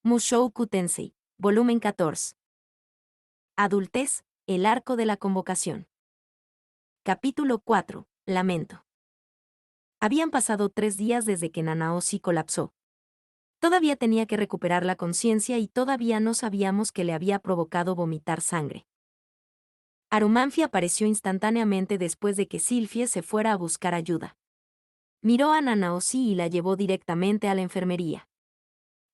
Mushoku Tensei, volumen 14. Adultez, el arco de la convocación. Capítulo 4. Lamento. Habían pasado 3 días desde que Nanaoshi colapsó. Todavía tenía que recuperar la conciencia y todavía no sabíamos qué le había provocado vomitar sangre. Arumanfi apareció instantáneamente después de que Sylphie se fuera a buscar ayuda. Miró a Nanaoshi y la llevó directamente a la enfermería.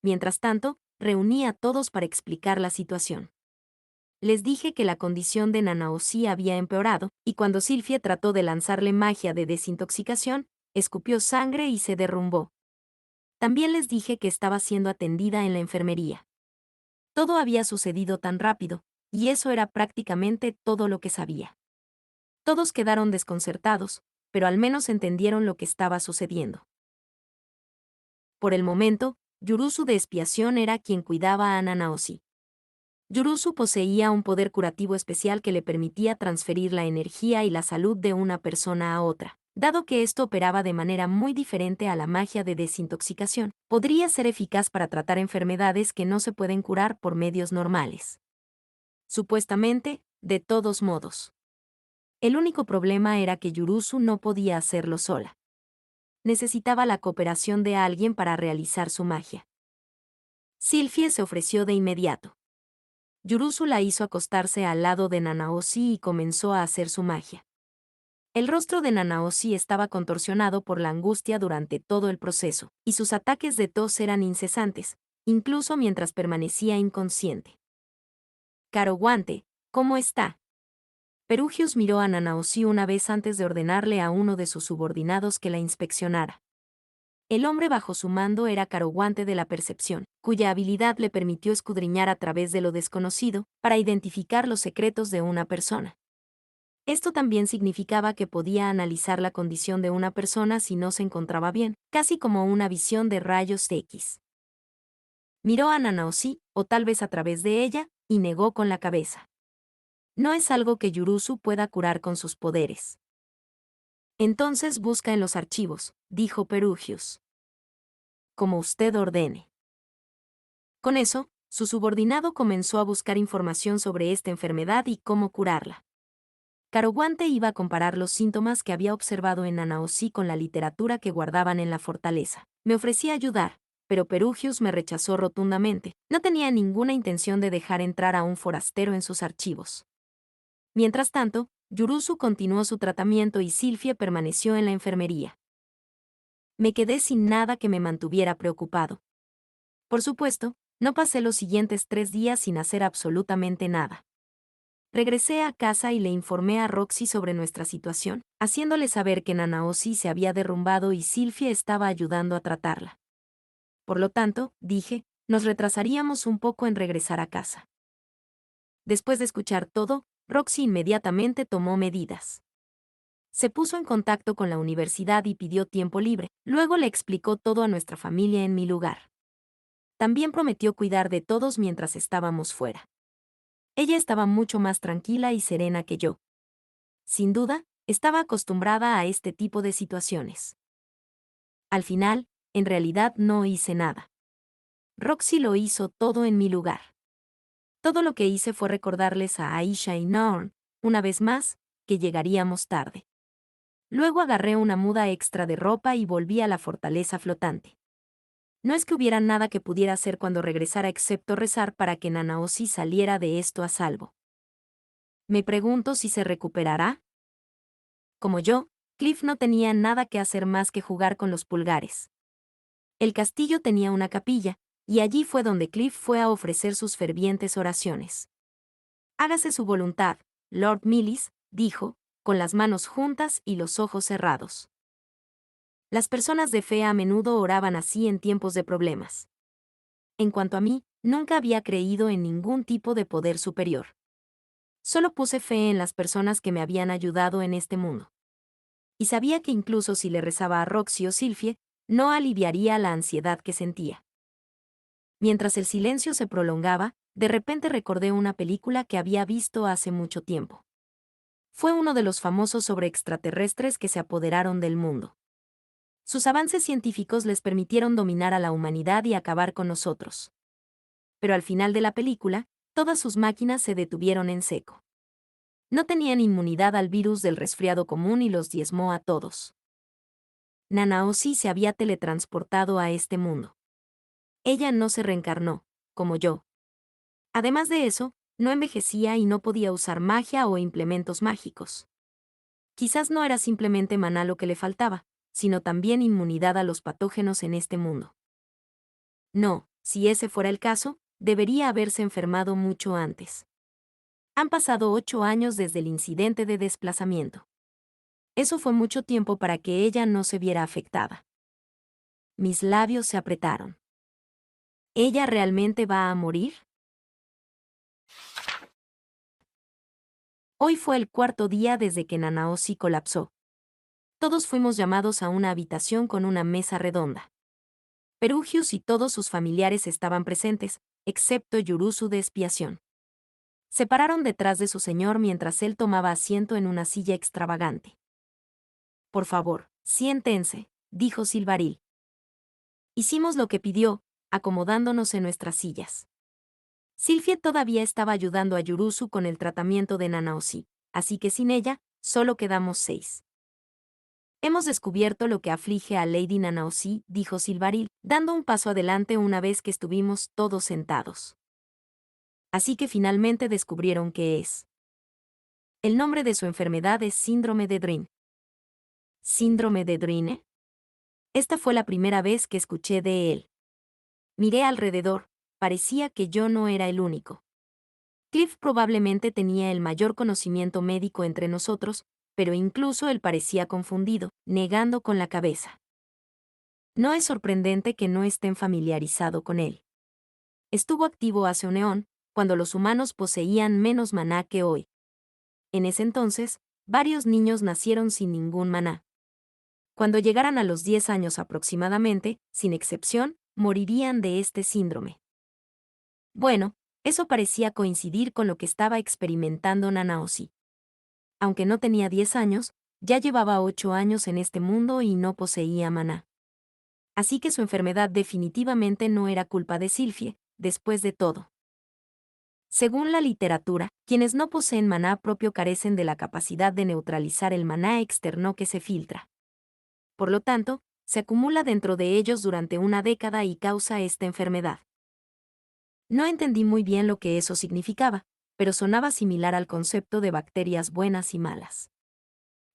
Mientras tanto, reuní a todos para explicar la situación. Les dije que la condición de Nanaoshi había empeorado, y cuando Sylphie trató de lanzarle magia de desintoxicación, escupió sangre y se derrumbó. También les dije que estaba siendo atendida en la enfermería. Todo había sucedido tan rápido, y eso era prácticamente todo lo que sabía. Todos quedaron desconcertados, pero al menos entendieron lo que estaba sucediendo. Por el momento, Yurusu de expiación era quien cuidaba a Nanaoshi. Yurusu poseía un poder curativo especial que le permitía transferir la energía y la salud de una persona a otra. Dado que esto operaba de manera muy diferente a la magia de desintoxicación, podría ser eficaz para tratar enfermedades que no se pueden curar por medios normales. Supuestamente, de todos modos. El único problema era que Yurusu no podía hacerlo sola. Necesitaba la cooperación de alguien para realizar su magia. Sylphie se ofreció de inmediato. Yurusu la hizo acostarse al lado de Nanaoshi y comenzó a hacer su magia. El rostro de Nanaoshi estaba contorsionado por la angustia durante todo el proceso, y sus ataques de tos eran incesantes, incluso mientras permanecía inconsciente. Caroguante, ¿cómo está? Perugius miró a Nanaoshi una vez antes de ordenarle a uno de sus subordinados que la inspeccionara. El hombre bajo su mando era Caroguante de la Percepción, cuya habilidad le permitió escudriñar a través de lo desconocido para identificar los secretos de una persona. Esto también significaba que podía analizar la condición de una persona si no se encontraba bien, casi como una visión de rayos X. Miró a Nanaoshi, o tal vez a través de ella, y negó con la cabeza. No es algo que Yurusu pueda curar con sus poderes. Entonces busca en los archivos, dijo Perugius. Como usted ordene. Con eso, su subordinado comenzó a buscar información sobre esta enfermedad y cómo curarla. Caroguante iba a comparar los síntomas que había observado en Nanaoshi con la literatura que guardaban en la fortaleza. Me ofrecí a ayudar, pero Perugius me rechazó rotundamente. No tenía ninguna intención de dejar entrar a un forastero en sus archivos. Mientras tanto, Yurusu continuó su tratamiento y Sylphie permaneció en la enfermería. Me quedé sin nada que me mantuviera preocupado. Por supuesto, no pasé los siguientes 3 días sin hacer absolutamente nada. Regresé a casa y le informé a Roxy sobre nuestra situación, haciéndole saber que Nanaoshi se había derrumbado y Sylphie estaba ayudando a tratarla. Por lo tanto, dije, nos retrasaríamos un poco en regresar a casa. Después de escuchar todo, Roxy inmediatamente tomó medidas. Se puso en contacto con la universidad y pidió tiempo libre, luego le explicó todo a nuestra familia en mi lugar. También prometió cuidar de todos mientras estábamos fuera. Ella estaba mucho más tranquila y serena que yo. Sin duda, estaba acostumbrada a este tipo de situaciones. Al final, en realidad no hice nada. Roxy lo hizo todo en mi lugar. Todo lo que hice fue recordarles a Aisha y Norn, una vez más, que llegaríamos tarde. Luego agarré una muda extra de ropa y volví a la fortaleza flotante. No es que hubiera nada que pudiera hacer cuando regresara excepto rezar para que Nanaoshi saliera de esto a salvo. Me pregunto si se recuperará. Como yo, Cliff no tenía nada que hacer más que jugar con los pulgares. El castillo tenía una capilla, y allí fue donde Cliff fue a ofrecer sus fervientes oraciones. Hágase su voluntad, Lord Millis, dijo, con las manos juntas y los ojos cerrados. Las personas de fe a menudo oraban así en tiempos de problemas. En cuanto a mí, nunca había creído en ningún tipo de poder superior. Solo puse fe en las personas que me habían ayudado en este mundo. Y sabía que incluso si le rezaba a Roxy o Sylphie, no aliviaría la ansiedad que sentía. Mientras el silencio se prolongaba, de repente recordé una película que había visto hace mucho tiempo. Fue uno de los famosos sobre extraterrestres que se apoderaron del mundo. Sus avances científicos les permitieron dominar a la humanidad y acabar con nosotros. pero al final de la película, todas sus máquinas se detuvieron en seco. No tenían inmunidad al virus del resfriado común y los diezmó a todos. Nanaoshi se había teletransportado a este mundo. Ella no se reencarnó, como yo. Además de eso, no envejecía y no podía usar magia o implementos mágicos. Quizás no era simplemente maná lo que le faltaba, sino también inmunidad a los patógenos en este mundo. No, si ese fuera el caso, debería haberse enfermado mucho antes. Han pasado 8 años desde el incidente de desplazamiento. Eso fue mucho tiempo para que ella no se viera afectada. Mis labios se apretaron. ¿Ella realmente va a morir? Hoy fue el cuarto día desde que Nanaoshi colapsó. Todos fuimos llamados a una habitación con una mesa redonda. Perugius y todos sus familiares estaban presentes, excepto Yurusu de expiación. Se pararon detrás de su señor mientras él tomaba asiento en una silla extravagante. Por favor, siéntense, dijo Silvaril. Hicimos lo que pidió, acomodándonos en nuestras sillas. Sylphie todavía estaba ayudando a Yurusu con el tratamiento de Nanaoshi, así que sin ella, solo quedamos 6. Hemos descubierto lo que aflige a Lady Nanaoshi, dijo Silvaril, dando un paso adelante una vez que estuvimos todos sentados. Así que finalmente descubrieron qué es. El nombre de su enfermedad es síndrome de Dream. ¿Síndrome de Dream? Esta fue la primera vez que escuché de él. Miré alrededor, parecía que yo no era el único. Cliff probablemente tenía el mayor conocimiento médico entre nosotros, pero incluso él parecía confundido, negando con la cabeza. No es sorprendente que no estén familiarizado con él. Estuvo activo hace un eón, cuando los humanos poseían menos maná que hoy. En ese entonces, varios niños nacieron sin ningún maná. Cuando llegaran a los 10 años aproximadamente, sin excepción, morirían de este síndrome. Bueno, eso parecía coincidir con lo que estaba experimentando Nanaoshi. Aunque no tenía 10 años, ya llevaba 8 años en este mundo y no poseía maná. Así que su enfermedad definitivamente no era culpa de Sylphie, después de todo. Según la literatura, quienes no poseen maná propio carecen de la capacidad de neutralizar el maná externo que se filtra. Por lo tanto, se acumula dentro de ellos durante una década y causa esta enfermedad. No entendí muy bien lo que eso significaba, pero sonaba similar al concepto de bacterias buenas y malas.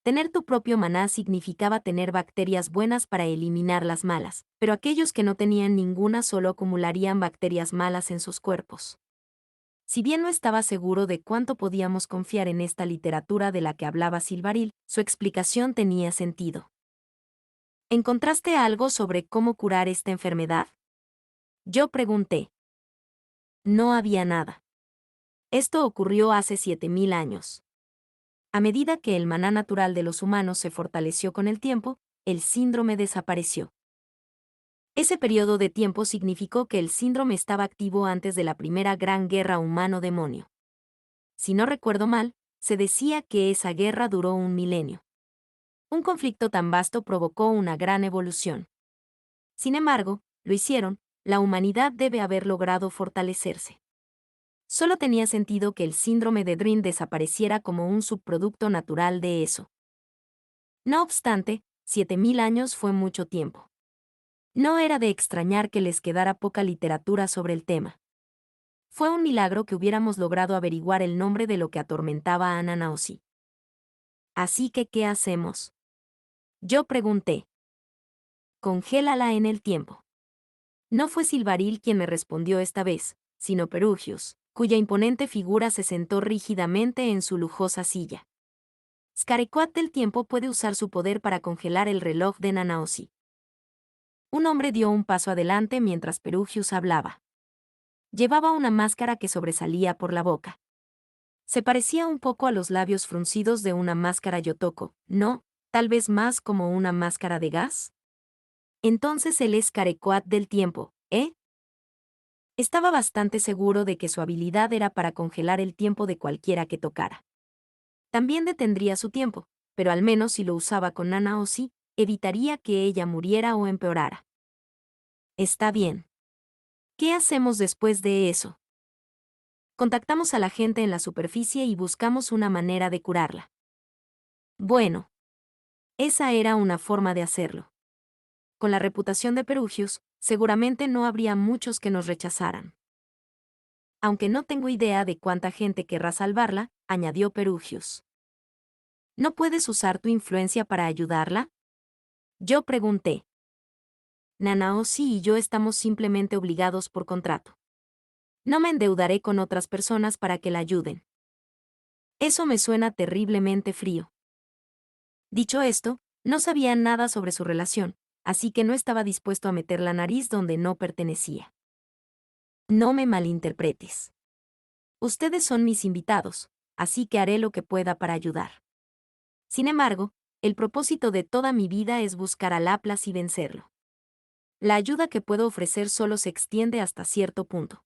Tener tu propio maná significaba tener bacterias buenas para eliminar las malas, pero aquellos que no tenían ninguna solo acumularían bacterias malas en sus cuerpos. Si bien no estaba seguro de cuánto podíamos confiar en esta literatura de la que hablaba Silvaril, su explicación tenía sentido. ¿Encontraste algo sobre cómo curar esta enfermedad? Yo pregunté. No había nada. Esto ocurrió hace 7000 años. A medida que el maná natural de los humanos se fortaleció con el tiempo, el síndrome desapareció. Ese periodo de tiempo significó que el síndrome estaba activo antes de la primera gran guerra humano-demonio. Si no recuerdo mal, se decía que esa guerra duró 1 milenio. Un conflicto tan vasto provocó una gran evolución. Sin embargo, lo hicieron, la humanidad debe haber logrado fortalecerse. Solo tenía sentido que el síndrome de Dream desapareciera como un subproducto natural de eso. No obstante, 7000 años fue mucho tiempo. No era de extrañar que les quedara poca literatura sobre el tema. Fue un milagro que hubiéramos logrado averiguar el nombre de lo que atormentaba a Nanaoshi. Así que, ¿qué hacemos? Yo pregunté. Congélala en el tiempo. No fue Silvaril quien me respondió esta vez, sino Perugius, cuya imponente figura se sentó rígidamente en su lujosa silla. Skarequat del tiempo puede usar su poder para congelar el reloj de Nanaoshi. Un hombre dio un paso adelante mientras Perugius hablaba. Llevaba una máscara que sobresalía por la boca. Se parecía un poco a los labios fruncidos de una máscara Yotoko, ¿no? Tal vez más como una máscara de gas. Entonces él es Skarequat del tiempo, ¿eh? Estaba bastante seguro de que su habilidad era para congelar el tiempo de cualquiera que tocara. También detendría su tiempo, pero al menos si lo usaba con Nanaoshi, evitaría que ella muriera o empeorara. Está bien. ¿Qué hacemos después de eso? Contactamos a la gente en la superficie y buscamos una manera de curarla. Bueno, esa era una forma de hacerlo. Con la reputación de Perugius, seguramente no habría muchos que nos rechazaran. Aunque no tengo idea de cuánta gente querrá salvarla, añadió Perugius. ¿No puedes usar tu influencia para ayudarla? Yo pregunté. Nanaoshi y yo estamos simplemente obligados por contrato. No me endeudaré con otras personas para que la ayuden. Eso me suena terriblemente frío. Dicho esto, no sabía nada sobre su relación, así que no estaba dispuesto a meter la nariz donde no pertenecía. No me malinterpretes. Ustedes son mis invitados, así que haré lo que pueda para ayudar. Sin embargo, el propósito de toda mi vida es buscar a Laplace y vencerlo. La ayuda que puedo ofrecer solo se extiende hasta cierto punto.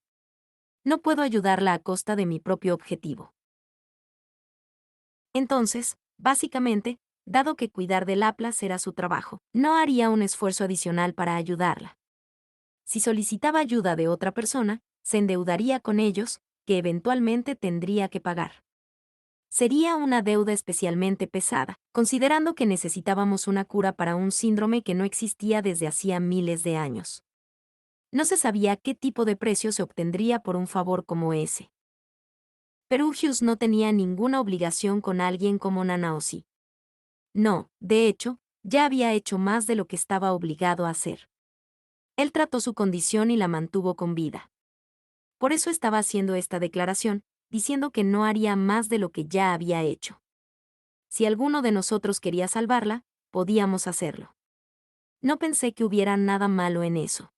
No puedo ayudarla a costa de mi propio objetivo. Entonces, básicamente, dado que cuidar de Laplace era su trabajo, no haría un esfuerzo adicional para ayudarla. Si solicitaba ayuda de otra persona, se endeudaría con ellos, que eventualmente tendría que pagar. Sería una deuda especialmente pesada, considerando que necesitábamos una cura para un síndrome que no existía desde hacía miles de años. No se sabía qué tipo de precio se obtendría por un favor como ese. Perugius no tenía ninguna obligación con alguien como Nanaoshi. No, de hecho, ya había hecho más de lo que estaba obligado a hacer. Él trató su condición y la mantuvo con vida. Por eso estaba haciendo esta declaración, diciendo que no haría más de lo que ya había hecho. Si alguno de nosotros quería salvarla, podíamos hacerlo. No pensé que hubiera nada malo en eso.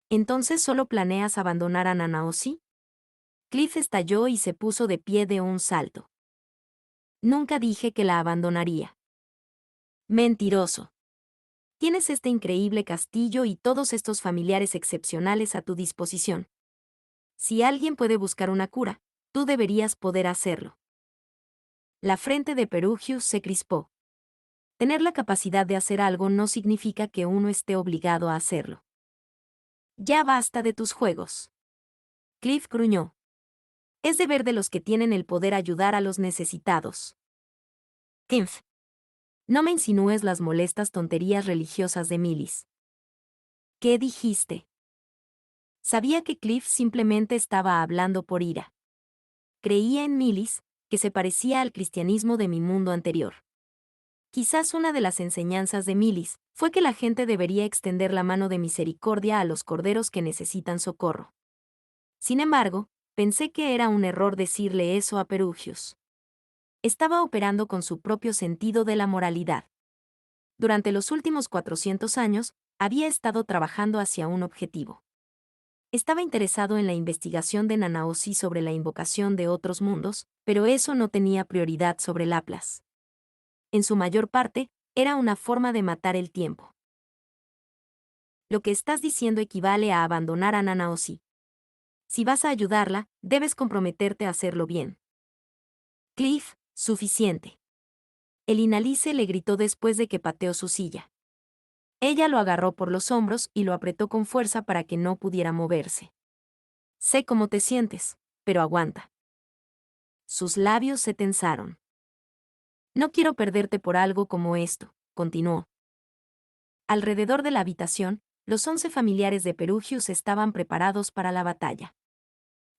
¿Entonces solo planeas abandonar a Nanaoshi? Cliff estalló y se puso de pie de un salto. Nunca dije que la abandonaría. Mentiroso. Tienes este increíble castillo y todos estos familiares excepcionales a tu disposición. Si alguien puede buscar una cura, tú deberías poder hacerlo. La frente de Perugius se crispó. Tener la capacidad de hacer algo no significa que uno esté obligado a hacerlo. Ya basta de tus juegos. Cliff gruñó. Es deber de los que tienen el poder ayudar a los necesitados. Cliff. No me insinúes las molestas tonterías religiosas de Millis. ¿Qué dijiste? Sabía que Cliff simplemente estaba hablando por ira. Creía en Millis, que se parecía al cristianismo de mi mundo anterior. Quizás una de las enseñanzas de Millis fue que la gente debería extender la mano de misericordia a los corderos que necesitan socorro. Sin embargo, pensé que era un error decirle eso a Perugius. Estaba operando con su propio sentido de la moralidad. Durante los últimos 400 años, había estado trabajando hacia un objetivo. Estaba interesado en la investigación de Nanaoshi sobre la invocación de otros mundos, pero eso no tenía prioridad sobre Laplace. En su mayor parte, era una forma de matar el tiempo. Lo que estás diciendo equivale a abandonar a Nanaoshi. Si vas a ayudarla, debes comprometerte a hacerlo bien. Cliff, suficiente. El inalice le gritó después de que pateó su silla. Ella lo agarró por los hombros y lo apretó con fuerza para que no pudiera moverse. Sé cómo te sientes, pero aguanta. Sus labios se tensaron. No quiero perderte por algo como esto, continuó. Alrededor de la habitación, los 11 familiares de Perugius estaban preparados para la batalla.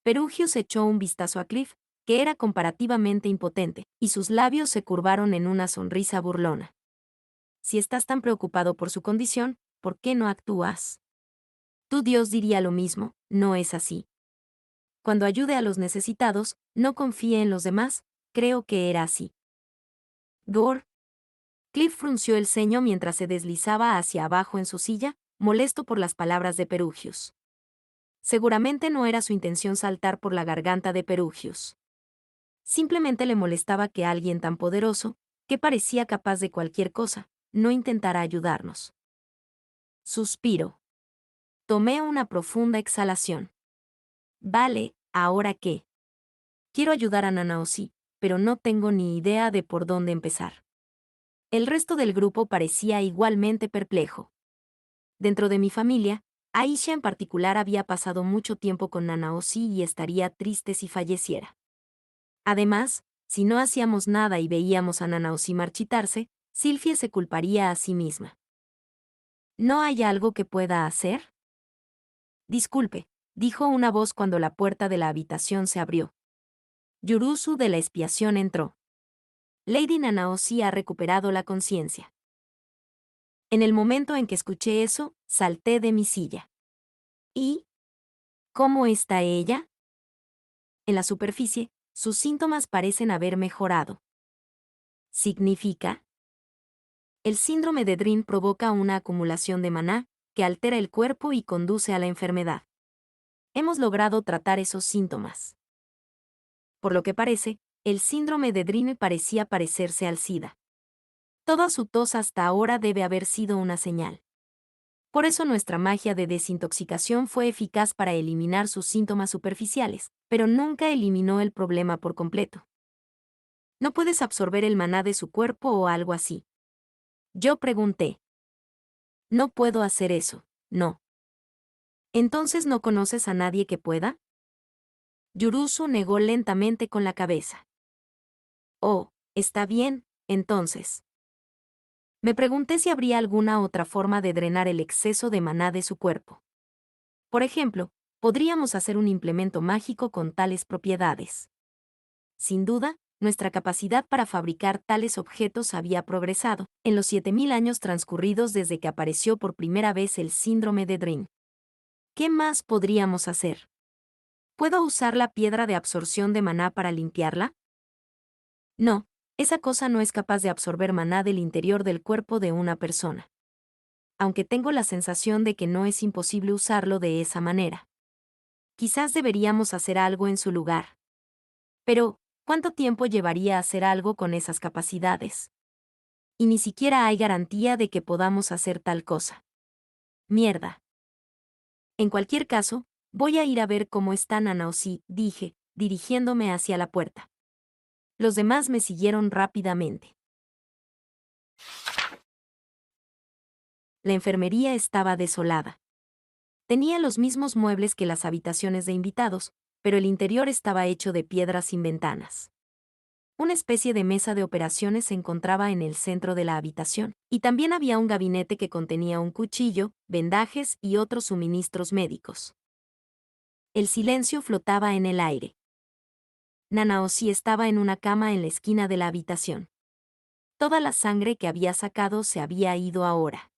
Perugius echó un vistazo a Cliff, que era comparativamente impotente, y sus labios se curvaron en una sonrisa burlona. Si estás tan preocupado por su condición, ¿por qué no actúas? Tu Dios diría lo mismo, no es así. Cuando ayude a los necesitados, no confíe en los demás, creo que era así. Gore. Cliff frunció el ceño mientras se deslizaba hacia abajo en su silla, molesto por las palabras de Perugius. Seguramente no era su intención saltar por la garganta de Perugius. Simplemente le molestaba que alguien tan poderoso, que parecía capaz de cualquier cosa, no intentara ayudarnos. Suspiro. Tomé una profunda exhalación. Vale, ¿ahora qué? Quiero ayudar a Nanaoshi, pero no tengo ni idea de por dónde empezar. El resto del grupo parecía igualmente perplejo. Dentro de mi familia, Aisha en particular había pasado mucho tiempo con Nanaosi y estaría triste si falleciera. Además, si no hacíamos nada y veíamos a Nanaosi marchitarse, Sylvie se culparía a sí misma. ¿No hay algo que pueda hacer? Disculpe, dijo una voz cuando la puerta de la habitación se abrió. Yurusu de la expiación entró. Lady Nanaosi ha recuperado la conciencia. En el momento en que escuché eso, salté de mi silla. ¿Y cómo está ella? En la superficie, sus síntomas parecen haber mejorado. ¿Significa? El síndrome de Dream provoca una acumulación de maná, que altera el cuerpo y conduce a la enfermedad. Hemos logrado tratar esos síntomas. Por lo que parece, el síndrome de Dream parecía parecerse al SIDA. Toda su tos hasta ahora debe haber sido una señal. Por eso nuestra magia de desintoxicación fue eficaz para eliminar sus síntomas superficiales, pero nunca eliminó el problema por completo. ¿No puedes absorber el maná de su cuerpo o algo así? Yo pregunté. No puedo hacer eso, no. ¿Entonces no conoces a nadie que pueda? Yurusu negó lentamente con la cabeza. Oh, está bien, entonces. Me pregunté si habría alguna otra forma de drenar el exceso de maná de su cuerpo. Por ejemplo, podríamos hacer un implemento mágico con tales propiedades. Sin duda, nuestra capacidad para fabricar tales objetos había progresado en los 7000 años transcurridos desde que apareció por primera vez el síndrome de Dream. ¿Qué más podríamos hacer? ¿Puedo usar la piedra de absorción de maná para limpiarla? No, esa cosa no es capaz de absorber maná del interior del cuerpo de una persona. Aunque tengo la sensación de que no es imposible usarlo de esa manera. Quizás deberíamos hacer algo en su lugar. Pero, ¿cuánto tiempo llevaría hacer algo con esas capacidades? Y ni siquiera hay garantía de que podamos hacer tal cosa. Mierda. En cualquier caso, voy a ir a ver cómo está Nanaosi, dije, dirigiéndome hacia la puerta. Los demás me siguieron rápidamente. La enfermería estaba desolada. Tenía los mismos muebles que las habitaciones de invitados, pero el interior estaba hecho de piedras sin ventanas. Una especie de mesa de operaciones se encontraba en el centro de la habitación, y también había un gabinete que contenía un cuchillo, vendajes y otros suministros médicos. El silencio flotaba en el aire. Nanaosi estaba en una cama en la esquina de la habitación. Toda la sangre que había sacado se había ido ahora.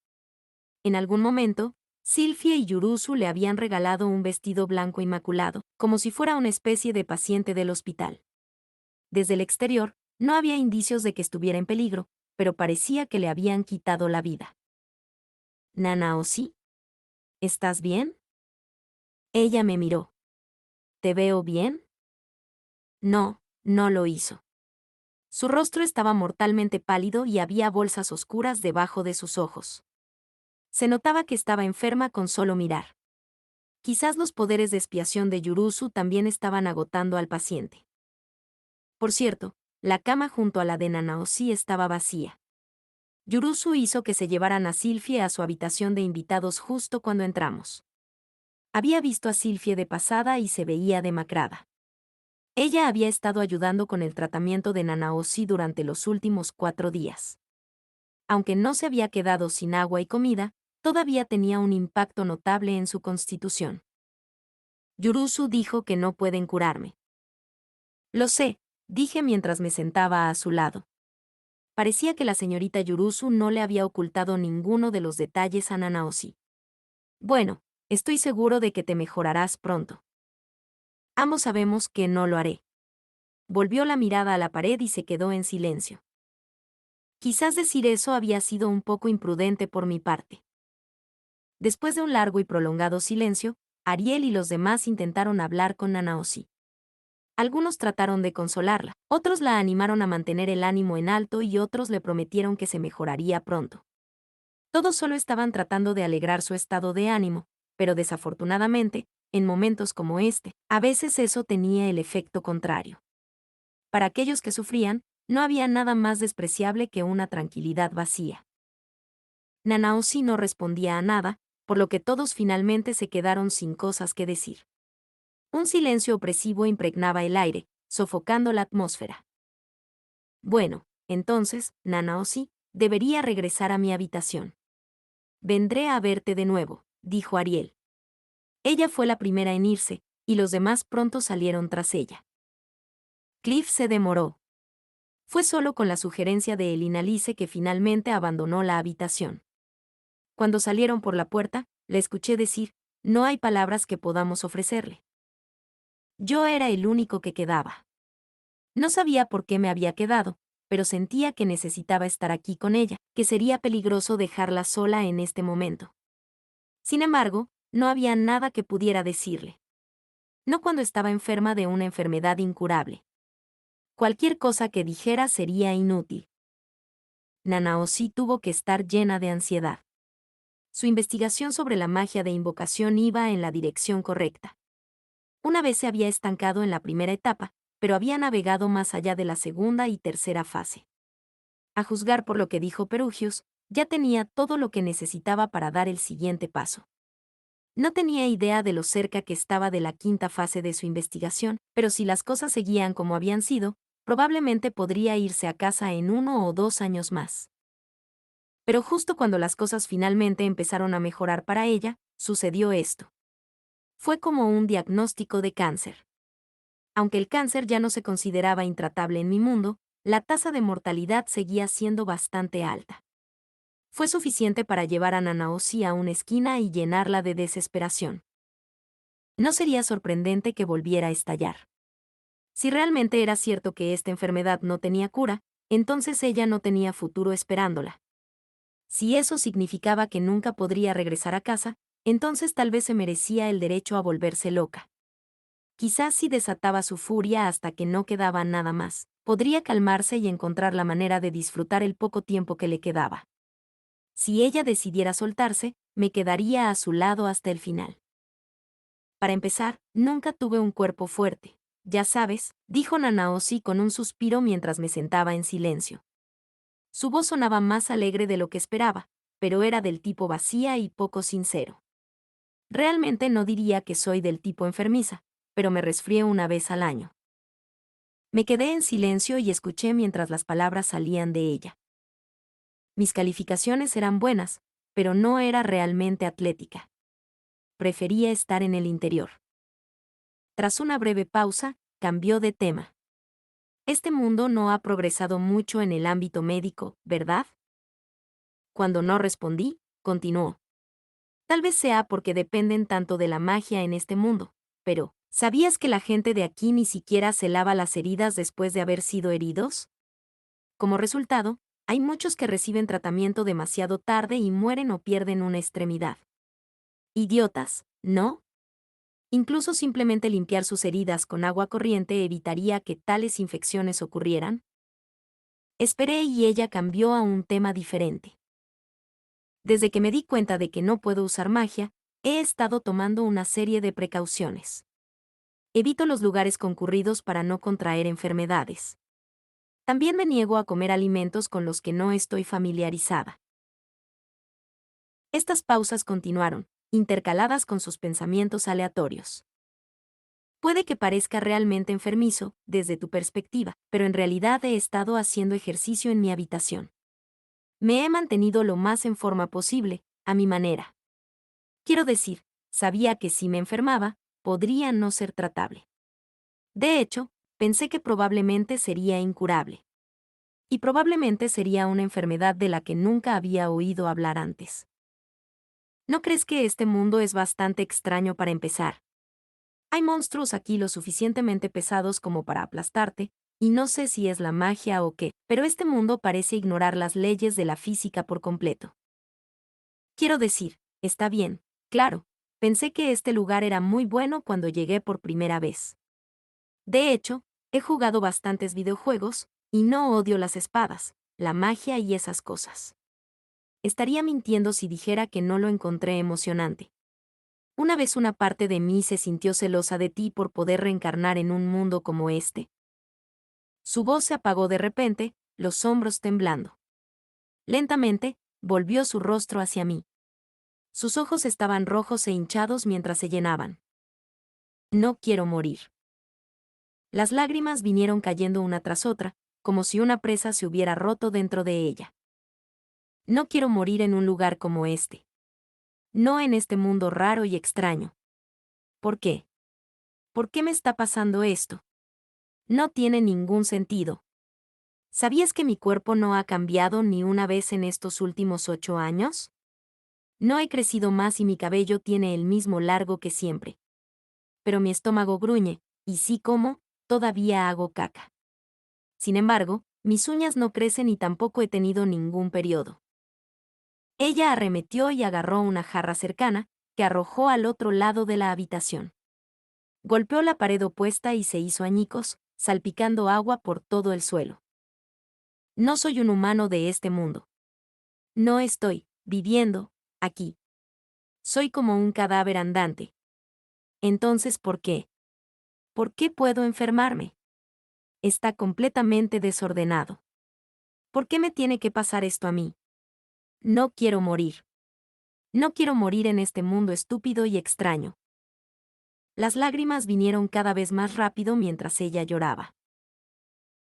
En algún momento, Sylvie y Yurusu le habían regalado un vestido blanco inmaculado, como si fuera una especie de paciente del hospital. Desde el exterior, no había indicios de que estuviera en peligro, pero parecía que le habían quitado la vida. Nanaosi, ¿estás bien? Ella me miró. ¿Te veo bien? No, no lo hizo. Su rostro estaba mortalmente pálido y había bolsas oscuras debajo de sus ojos. Se notaba que estaba enferma con solo mirar. Quizás los poderes de expiación de Yurusu también estaban agotando al paciente. Por cierto, la cama junto a la de Nanaosi estaba vacía. Yurusu hizo que se llevaran a Sylvie a su habitación de invitados justo cuando entramos. Había visto a Sylvie de pasada y se veía demacrada. Ella había estado ayudando con el tratamiento de Nanaosi durante los últimos 4 días. Aunque no se había quedado sin agua y comida, todavía tenía un impacto notable en su constitución. Yurusu dijo que no pueden curarme. Lo sé, dije mientras me sentaba a su lado. Parecía que la señorita Yurusu no le había ocultado ninguno de los detalles a Nanaosi. Bueno, estoy seguro de que te mejorarás pronto. Ambos sabemos que no lo haré. Volvió la mirada a la pared y se quedó en silencio. Quizás decir eso había sido un poco imprudente por mi parte. Después de un largo y prolongado silencio, Ariel y los demás intentaron hablar con Nanaosi. Algunos trataron de consolarla, otros la animaron a mantener el ánimo en alto y otros le prometieron que se mejoraría pronto. Todos solo estaban tratando de alegrar su estado de ánimo, pero desafortunadamente, en momentos como este, a veces eso tenía el efecto contrario. Para aquellos que sufrían, no había nada más despreciable que una tranquilidad vacía. Nanaosi no respondía a nada, por lo que todos finalmente se quedaron sin cosas que decir. Un silencio opresivo impregnaba el aire, sofocando la atmósfera. Bueno, entonces, Nanaoshi, debería regresar a mi habitación. Vendré a verte de nuevo, dijo Ariel. Ella fue la primera en irse, y los demás pronto salieron tras ella. Cliff se demoró. Fue solo con la sugerencia de Elinalice que finalmente abandonó la habitación. Cuando salieron por la puerta, le escuché decir, no hay palabras que podamos ofrecerle. Yo era el único que quedaba. No sabía por qué me había quedado, pero sentía que necesitaba estar aquí con ella, que sería peligroso dejarla sola en este momento. Sin embargo, no había nada que pudiera decirle. No cuando estaba enferma de una enfermedad incurable. Cualquier cosa que dijera sería inútil. Nanaoshi tuvo que estar llena de ansiedad. Su investigación sobre la magia de invocación iba en la dirección correcta. Una vez se había estancado en la primera etapa, pero había navegado más allá de la segunda y tercera fase. A juzgar por lo que dijo Perugius, ya tenía todo lo que necesitaba para dar el siguiente paso. No tenía idea de lo cerca que estaba de la quinta fase de su investigación, pero si las cosas seguían como habían sido, probablemente podría irse a casa en 1 o 2 años más. Pero justo cuando las cosas finalmente empezaron a mejorar para ella, sucedió esto. Fue como un diagnóstico de cáncer. Aunque el cáncer ya no se consideraba intratable en mi mundo, la tasa de mortalidad seguía siendo bastante alta. Fue suficiente para llevar a Nanaoshi a una esquina y llenarla de desesperación. No sería sorprendente que volviera a estallar. Si realmente era cierto que esta enfermedad no tenía cura, entonces ella no tenía futuro esperándola. Si eso significaba que nunca podría regresar a casa, entonces tal vez se merecía el derecho a volverse loca. Quizás si desataba su furia hasta que no quedaba nada más, podría calmarse y encontrar la manera de disfrutar el poco tiempo que le quedaba. Si ella decidiera soltarse, me quedaría a su lado hasta el final. Para empezar, nunca tuve un cuerpo fuerte. Ya sabes, dijo Nanaoshi con un suspiro mientras me sentaba en silencio. Su voz sonaba más alegre de lo que esperaba, pero era del tipo vacía y poco sincero. Realmente no diría que soy del tipo enfermiza, pero me resfrié una vez al año. Me quedé en silencio y escuché mientras las palabras salían de ella. Mis calificaciones eran buenas, pero no era realmente atlética. Prefería estar en el interior. Tras una breve pausa, cambió de tema. Este mundo no ha progresado mucho en el ámbito médico, ¿verdad? Cuando no respondí, continuó. Tal vez sea porque dependen tanto de la magia en este mundo, pero, ¿sabías que la gente de aquí ni siquiera se lava las heridas después de haber sido heridos? Como resultado, hay muchos que reciben tratamiento demasiado tarde y mueren o pierden una extremidad. Idiotas, ¿no? Incluso simplemente limpiar sus heridas con agua corriente evitaría que tales infecciones ocurrieran. Esperé y ella cambió a un tema diferente. Desde que me di cuenta de que no puedo usar magia, he estado tomando una serie de precauciones. Evito los lugares concurridos para no contraer enfermedades. También me niego a comer alimentos con los que no estoy familiarizada. Estas pausas continuaron, intercaladas con sus pensamientos aleatorios. Puede que parezca realmente enfermizo, desde tu perspectiva, pero en realidad he estado haciendo ejercicio en mi habitación. Me he mantenido lo más en forma posible, a mi manera. Quiero decir, sabía que si me enfermaba, podría no ser tratable. De hecho, pensé que probablemente sería incurable. Y probablemente sería una enfermedad de la que nunca había oído hablar antes. ¿No crees que este mundo es bastante extraño para empezar? Hay monstruos aquí lo suficientemente pesados como para aplastarte, y no sé si es la magia o qué, pero este mundo parece ignorar las leyes de la física por completo. Quiero decir, está bien, claro, pensé que este lugar era muy bueno cuando llegué por primera vez. De hecho, he jugado bastantes videojuegos, y no odio las espadas, la magia y esas cosas. Estaría mintiendo si dijera que no lo encontré emocionante. Una vez una parte de mí se sintió celosa de ti por poder reencarnar en un mundo como este. Su voz se apagó de repente, los hombros temblando. Lentamente, volvió su rostro hacia mí. Sus ojos estaban rojos e hinchados mientras se llenaban. No quiero morir. Las lágrimas vinieron cayendo una tras otra, como si una presa se hubiera roto dentro de ella. No quiero morir en un lugar como este. No en este mundo raro y extraño. ¿Por qué? ¿Por qué me está pasando esto? No tiene ningún sentido. ¿Sabías que mi cuerpo no ha cambiado ni una vez en estos últimos 8 años? No he crecido más y mi cabello tiene el mismo largo que siempre. Pero mi estómago gruñe, y sí como, todavía hago caca. Sin embargo, mis uñas no crecen y tampoco he tenido ningún periodo. Ella arremetió y agarró una jarra cercana, que arrojó al otro lado de la habitación. Golpeó la pared opuesta y se hizo añicos, salpicando agua por todo el suelo. No soy un humano de este mundo. No estoy viviendo aquí. Soy como un cadáver andante. Entonces, ¿por qué? ¿Por qué puedo enfermarme? Está completamente desordenado. ¿Por qué me tiene que pasar esto a mí? No quiero morir. No quiero morir en este mundo estúpido y extraño. Las lágrimas vinieron cada vez más rápido mientras ella lloraba.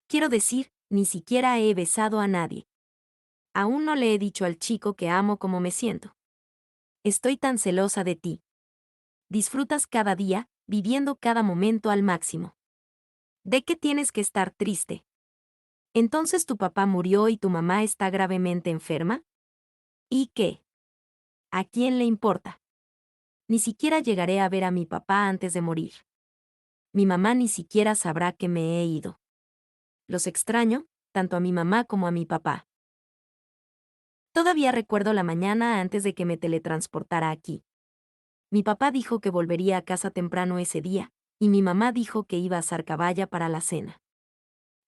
Quiero decir, ni siquiera he besado a nadie. Aún no le he dicho al chico que amo cómo me siento. Estoy tan celosa de ti. Disfrutas cada día, viviendo cada momento al máximo. ¿De qué tienes que estar triste? ¿Entonces tu papá murió y tu mamá está gravemente enferma? ¿Y qué? ¿A quién le importa? Ni siquiera llegaré a ver a mi papá antes de morir. Mi mamá ni siquiera sabrá que me he ido. Los extraño, tanto a mi mamá como a mi papá. Todavía recuerdo la mañana antes de que me teletransportara aquí. Mi papá dijo que volvería a casa temprano ese día, y mi mamá dijo que iba a asar caballa para la cena.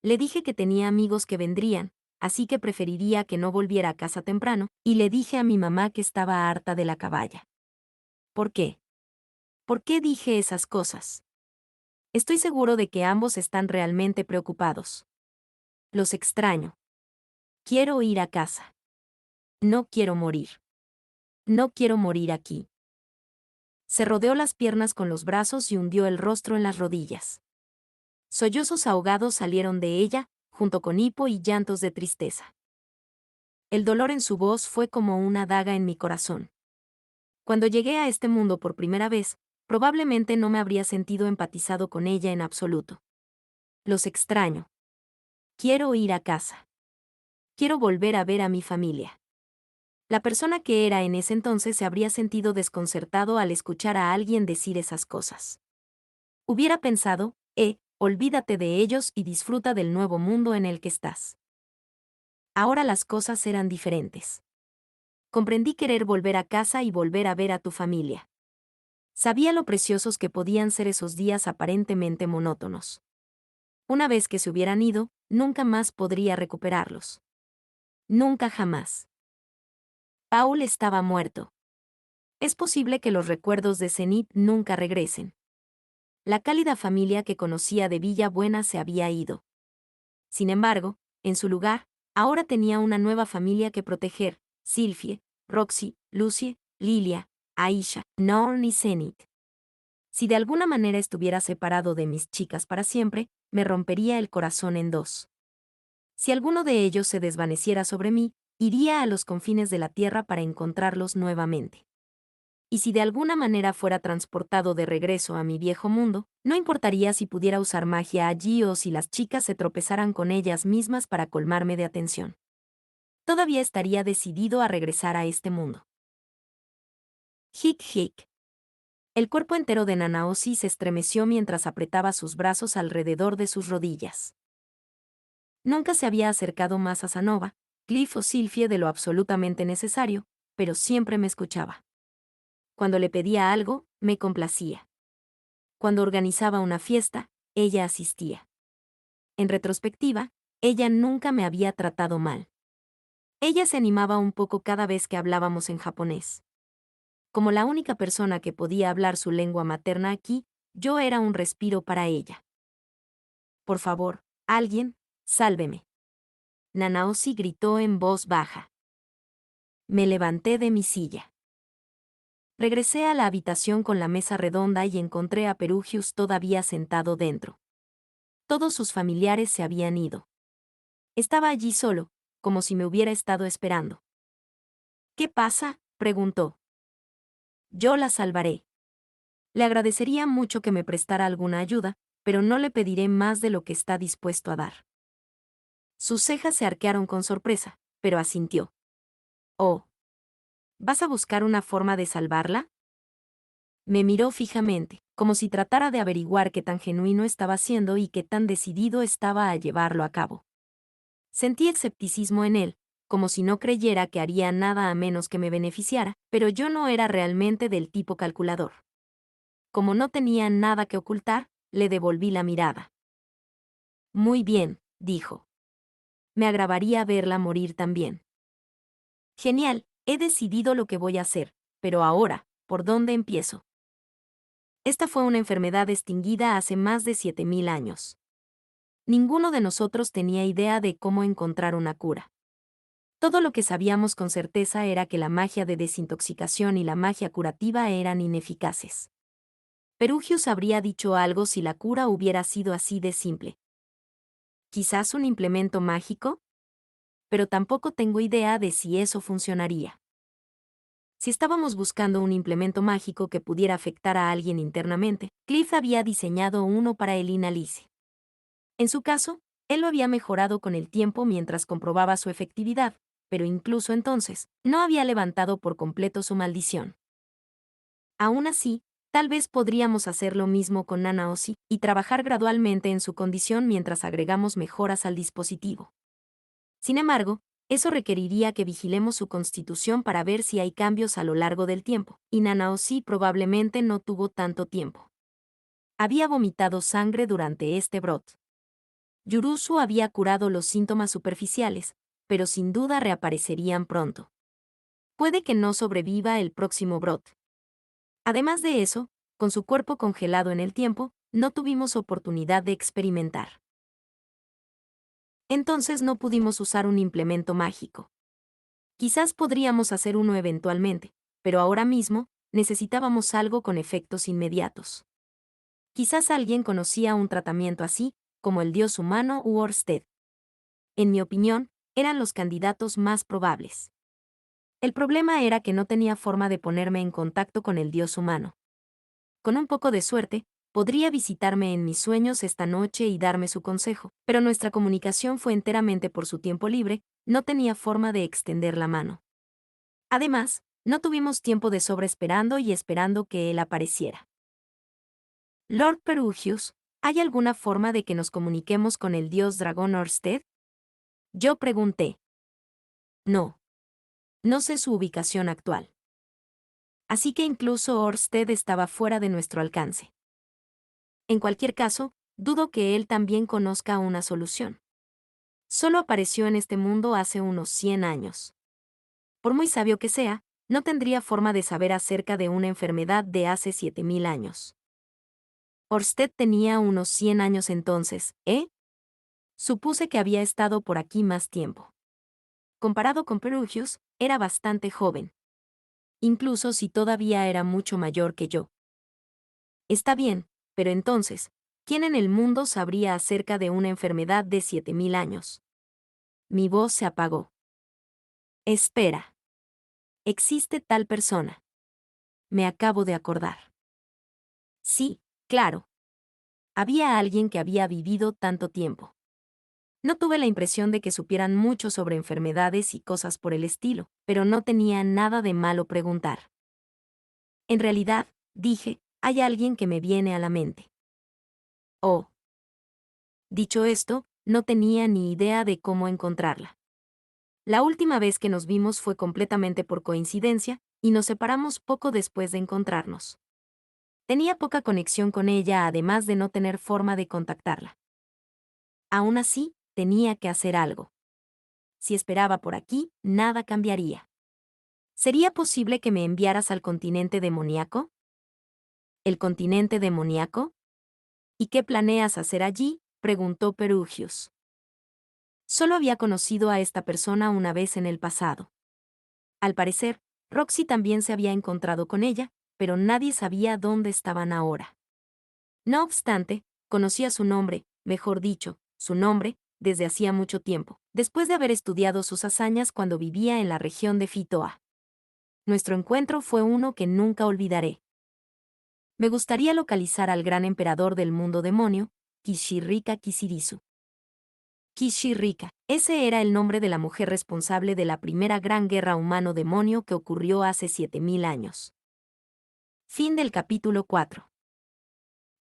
Le dije que tenía amigos que vendrían, así que preferiría que no volviera a casa temprano, y le dije a mi mamá que estaba harta de la caballa. ¿Por qué? ¿Por qué dije esas cosas? Estoy seguro de que ambos están realmente preocupados. Los extraño. Quiero ir a casa. No quiero morir. No quiero morir aquí. Se rodeó las piernas con los brazos y hundió el rostro en las rodillas. Sollozos ahogados salieron de ella, junto con hipo y llantos de tristeza. El dolor en su voz fue como una daga en mi corazón. Cuando llegué a este mundo por primera vez, probablemente no me habría sentido empatizado con ella en absoluto. Los extraño. Quiero ir a casa. Quiero volver a ver a mi familia. La persona que era en ese entonces se habría sentido desconcertado al escuchar a alguien decir esas cosas. Hubiera pensado, olvídate de ellos y disfruta del nuevo mundo en el que estás. Ahora las cosas eran diferentes. Comprendí querer volver a casa y volver a ver a tu familia. Sabía lo preciosos que podían ser esos días aparentemente monótonos. Una vez que se hubieran ido, nunca más podría recuperarlos. Nunca jamás. Paul estaba muerto. Es posible que los recuerdos de Zenith nunca regresen. La cálida familia que conocía de Villa Buena se había ido. Sin embargo, en su lugar, ahora tenía una nueva familia que proteger: Sylphie, Roxy, Lucie, Lilia, Aisha, Norn y Zenith. Si de alguna manera estuviera separado de mis chicas para siempre, me rompería el corazón en dos. Si alguno de ellos se desvaneciera sobre mí, iría a los confines de la tierra para encontrarlos nuevamente. Y si de alguna manera fuera transportado de regreso a mi viejo mundo, no importaría si pudiera usar magia allí o si las chicas se tropezaran con ellas mismas para colmarme de atención. Todavía estaría decidido a regresar a este mundo. Hic hic. El cuerpo entero de Nanaosi se estremeció mientras apretaba sus brazos alrededor de sus rodillas. Nunca se había acercado más a Sanova, Cliff o Sylphie de lo absolutamente necesario, pero siempre me escuchaba. Cuando le pedía algo, me complacía. Cuando organizaba una fiesta, ella asistía. En retrospectiva, ella nunca me había tratado mal. Ella se animaba un poco cada vez que hablábamos en japonés. Como la única persona que podía hablar su lengua materna aquí, yo era un respiro para ella. Por favor, alguien, sálveme. Nanaosi gritó en voz baja. Me levanté de mi silla. Regresé a la habitación con la mesa redonda y encontré a Perugius todavía sentado dentro. Todos sus familiares se habían ido. Estaba allí solo, como si me hubiera estado esperando. ¿Qué pasa?, preguntó. Yo la salvaré. Le agradecería mucho que me prestara alguna ayuda, pero no le pediré más de lo que está dispuesto a dar. Sus cejas se arquearon con sorpresa, pero asintió. Oh. ¿Vas a buscar una forma de salvarla? Me miró fijamente, como si tratara de averiguar qué tan genuino estaba siendo y qué tan decidido estaba a llevarlo a cabo. Sentí escepticismo en él, como si no creyera que haría nada a menos que me beneficiara, pero yo no era realmente del tipo calculador. Como no tenía nada que ocultar, le devolví la mirada. Muy bien, dijo. Me agravaría verla morir también. Genial, he decidido lo que voy a hacer, pero ahora, ¿por dónde empiezo? Esta fue una enfermedad extinguida hace más de 7000 años. Ninguno de nosotros tenía idea de cómo encontrar una cura. Todo lo que sabíamos con certeza era que la magia de desintoxicación y la magia curativa eran ineficaces. Perugius habría dicho algo si la cura hubiera sido así de simple. ¿Quizás un implemento mágico? Pero tampoco tengo idea de si eso funcionaría. Si estábamos buscando un implemento mágico que pudiera afectar a alguien internamente, Cliff había diseñado uno para Elina Lice. En su caso, él lo había mejorado con el tiempo mientras comprobaba su efectividad, pero incluso entonces, no había levantado por completo su maldición. Aún así, tal vez podríamos hacer lo mismo con Nana Osi y trabajar gradualmente en su condición mientras agregamos mejoras al dispositivo. Sin embargo, eso requeriría que vigilemos su constitución para ver si hay cambios a lo largo del tiempo, y Nana Osi probablemente no tuvo tanto tiempo. Había vomitado sangre durante este brote. Yurusu había curado los síntomas superficiales, pero sin duda reaparecerían pronto. Puede que no sobreviva el próximo brote. Además de eso, con su cuerpo congelado en el tiempo, no tuvimos oportunidad de experimentar. Entonces no pudimos usar un implemento mágico. Quizás podríamos hacer uno eventualmente, pero ahora mismo, necesitábamos algo con efectos inmediatos. Quizás alguien conocía un tratamiento así, como el dios humano u Orsted. En mi opinión, eran los candidatos más probables. El problema era que no tenía forma de ponerme en contacto con el dios humano. Con un poco de suerte, podría visitarme en mis sueños esta noche y darme su consejo, pero nuestra comunicación fue enteramente por su tiempo libre, no tenía forma de extender la mano. Además, no tuvimos tiempo de sobra esperando y esperando que él apareciera. Lord Perugius, ¿hay alguna forma de que nos comuniquemos con el dios dragón Orsted? Yo pregunté. No. No sé su ubicación actual. Así que incluso Orsted estaba fuera de nuestro alcance. En cualquier caso, dudo que él también conozca una solución. Solo apareció en este mundo hace unos 100 años. Por muy sabio que sea, no tendría forma de saber acerca de una enfermedad de hace 7000 años. Orsted tenía unos 100 años entonces, ¿eh? Supuse que había estado por aquí más tiempo. Comparado con Perugius, era bastante joven. Incluso si todavía era mucho mayor que yo. Está bien, pero entonces, ¿quién en el mundo sabría acerca de una enfermedad de 7000 años? Mi voz se apagó. Espera. ¿Existe tal persona? Me acabo de acordar. Sí, claro. Había alguien que había vivido tanto tiempo. No tuve la impresión de que supieran mucho sobre enfermedades y cosas por el estilo, pero no tenía nada de malo preguntar. En realidad, dije, hay alguien que me viene a la mente. Oh. Dicho esto, no tenía ni idea de cómo encontrarla. La última vez que nos vimos fue completamente por coincidencia, y nos separamos poco después de encontrarnos. Tenía poca conexión con ella además de no tener forma de contactarla. Aún así, tenía que hacer algo. Si esperaba por aquí, nada cambiaría. ¿Sería posible que me enviaras al continente demoníaco? ¿El continente demoníaco? ¿Y qué planeas hacer allí?, preguntó Perugius. Solo había conocido a esta persona una vez en el pasado. Al parecer, Roxy también se había encontrado con ella, pero nadie sabía dónde estaban ahora. No obstante, conocía su nombre, mejor dicho, su nombre, desde hacía mucho tiempo, después de haber estudiado sus hazañas cuando vivía en la región de Fitoa. Nuestro encuentro fue uno que nunca olvidaré. Me gustaría localizar al gran emperador del mundo demonio, Kishirika Kisirisu. Kishirika, ese era el nombre de la mujer responsable de la primera gran guerra humano-demonio que ocurrió hace 7000 años. Fin del capítulo 4.